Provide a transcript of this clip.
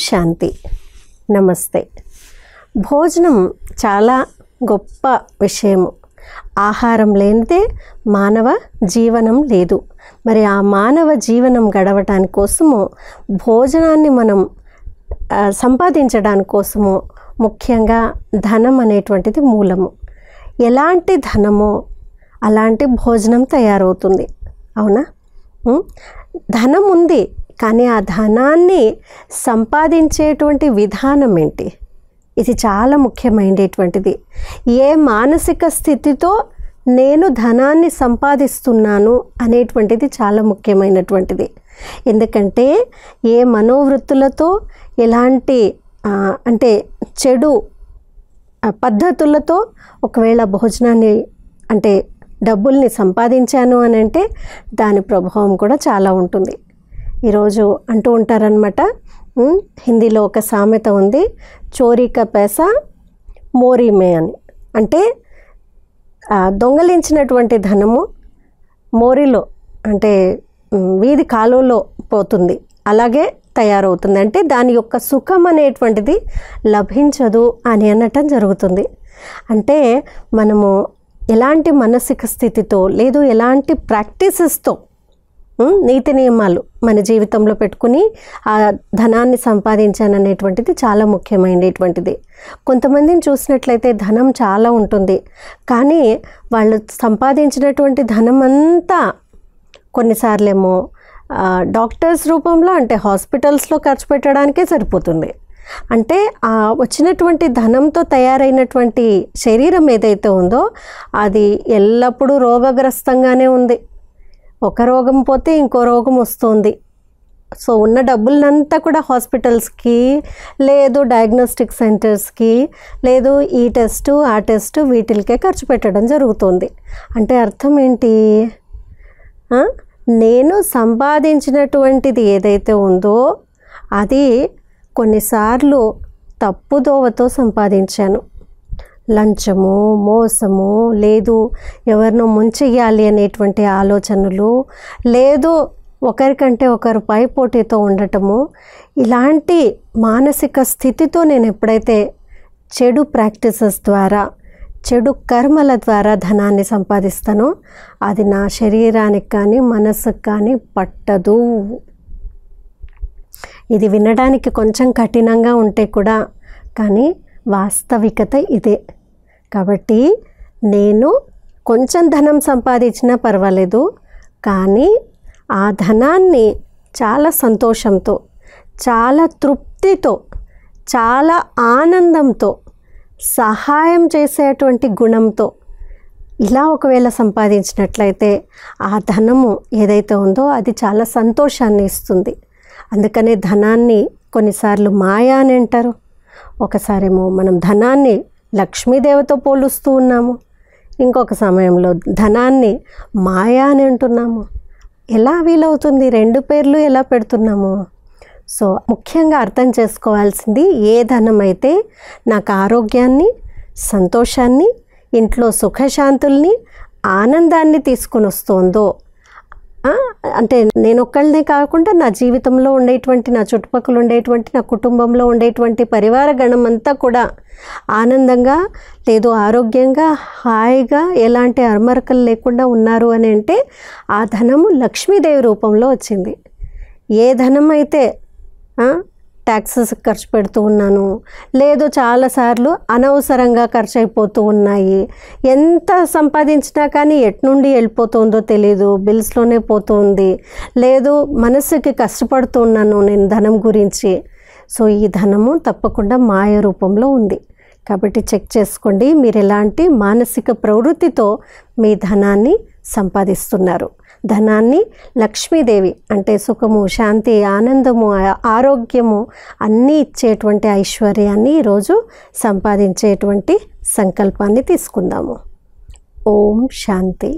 శాంతి. నమస్తే. భోజనం చాలా గొప్ప విషయము. ఆహారం లేనిదే మానవ జీవనం లేదు. మరి ఆ మానవ జీవనం గడవటానికి కోసము భోజనాన్ని మనం సంపాదించడానికి కోసము ముఖ్యంగా ధనం అనేటువంటిది మూలము. ఎలాంటి ధనమో అలాంటి భోజనం తయారవుతుంది. అవునా? ధనం ఉంది, కానీ ఆ ధనాన్ని సంపాదించేటువంటి విధానం ఏంటి? ఇది చాలా ముఖ్యమైనటువంటిది. ఏ మానసిక స్థితితో నేను ధనాన్ని సంపాదిస్తున్నాను అనేటువంటిది చాలా ముఖ్యమైనటువంటిది. ఎందుకంటే ఏ మనోవృత్తులతో ఎలాంటి అంటే చెడు పద్ధతులతో ఒకవేళ భోజనాన్ని అంటే డబ్బుల్ని సంపాదించాను అని అంటే దాని ప్రభావం కూడా చాలా ఉంటుంది. ఈరోజు అంటూ ఉంటారనమాట, హిందీలో ఒక సామెత ఉంది, చోరీ కా పైసా మోరీ మే అని. అంటే దొంగలించినటువంటి ధనము మోరీలో అంటే వీధి కాలువలో పోతుంది, అలాగే తయారవుతుంది. అంటే దాని యొక్క సుఖం అనేటువంటిది లభించదు అని అనటం జరుగుతుంది. అంటే మనము ఎలాంటి మానసిక స్థితితో లేదు ఎలాంటి ప్రాక్టీసెస్తో నీతి నియమాలు మన జీవితంలో పెట్టుకుని ఆ ధనాన్ని సంపాదించాననేటువంటిది చాలా ముఖ్యమైనటువంటిది. కొంతమందిని చూసినట్లయితే ధనం చాలా ఉంటుంది, కానీ వాళ్ళు సంపాదించినటువంటి ధనం అంతా కొన్నిసార్లేమో డాక్టర్స్ రూపంలో అంటే హాస్పిటల్స్లో ఖర్చు పెట్టడానికే సరిపోతుంది. అంటే ఆ వచ్చినటువంటి ధనంతో తయారైనటువంటి శరీరం ఏదైతే ఉందో అది ఎల్లప్పుడూ రోగగ్రస్తంగానే ఉంది. ఒక రోగం పోతే ఇంకో రోగం వస్తుంది. సో ఉన్న డబ్బులనంతా కూడా హాస్పిటల్స్కి లేదు డయాగ్నోస్టిక్ సెంటర్స్కి లేదు ఈ టెస్టు ఆ టెస్టు వీటికే ఖర్చు పెట్టడం జరుగుతుంది. అంటే అర్థం ఏంటి? నేను సంపాదించినటువంటిది ఏదైతే ఉందో అది కొన్నిసార్లు తప్పుదోవతో సంపాదించాను. లంచము, మోసము, లేదు ఎవరినో ముంచెయ్యాలి అనేటువంటి ఆలోచనలు, లేదు ఒకరికంటే ఒకరు పైపోటీతో ఉండటము, ఇలాంటి మానసిక స్థితితో నేను ఎప్పుడైతే చెడు ప్రాక్టీసెస్ ద్వారా చెడు కర్మల ద్వారా ధనాన్ని సంపాదిస్తానో అది నా శరీరానికి కానీ మనసుకు కానీ పట్టదు. ఇది వినడానికి కొంచెం కఠినంగా ఉంటే కూడా కానీ వాస్తవికత ఇదే. కాబట్టి నేను కొంచెం ధనం సంపాదించినా పర్వాలేదు, కానీ ఆ ధనాన్ని చాలా సంతోషంతో, చాలా తృప్తితో, చాలా ఆనందంతో, సహాయం చేసేటువంటి గుణంతో ఇలా ఒకవేళ సంపాదించినట్లయితే ఆ ధనము ఏదైతే ఉందో అది చాలా సంతోషాన్ని ఇస్తుంది. అందుకనే ధనాన్ని కొన్నిసార్లు మాయా అని అంటారు. ఒకసారేమో మనం ధనాన్ని లక్ష్మీదేవితో పోలుస్తూ ఉన్నాము, ఇంకొక సమయంలో ధనాన్ని మాయా అని అంటున్నాము. ఎలా వీలవుతుంది? రెండు పేర్లు ఎలా పెడుతున్నాము? సో ముఖ్యంగా అర్థం చేసుకోవాల్సింది, ఏ ధనం అయితే నాకు ఆరోగ్యాన్ని, సంతోషాన్ని, ఇంట్లో సుఖశాంతుల్ని, ఆనందాన్ని తీసుకొని వస్తుందో, అంటే నేను ఒక్కళ్ళనే కాకుండా నా జీవితంలో ఉండేటువంటి, నా చుట్టుపక్కల ఉండేటువంటి, నా కుటుంబంలో ఉండేటువంటి పరివార గణం అంతా కూడా ఆనందంగా లేదు ఆరోగ్యంగా హాయిగా ఎలాంటి అరమరకలు లేకుండా ఉన్నారు అని అంటే ఆ ధనము లక్ష్మీదేవి రూపంలో వచ్చింది. ఏ ధనం అయితే ట్యాక్సెస్ ఖర్చు పెడుతూ ఉన్నాను, లేదు చాలాసార్లు అనవసరంగా ఖర్చు అయిపోతూ ఉన్నాయి, ఎంత సంపాదించినా కానీ ఎట్నుండి వెళ్ళిపోతుందో తెలీదు, బిల్స్లోనే పోతుంది, లేదు మనసుకి కష్టపడుతున్నాను నేను ధనం గురించి. సో ఈ ధనము తప్పకుండా మాయ రూపంలో ఉంది. కాబట్టి చెక్ చేసుకోండి, మీరు ఎలాంటి మానసిక ప్రవృత్తితో మీ ధనాన్ని సంపాదిస్తున్నారు. ధనాన్ని లక్ష్మీదేవి అంటే సుఖము, శాంతి, ఆనందము, ఆరోగ్యము అన్నీ ఇచ్చేటువంటి ఐశ్వర్యాన్ని ఈరోజు సంపాదించేటువంటి సంకల్పాన్ని తీసుకుందాము. ఓం శాంతి.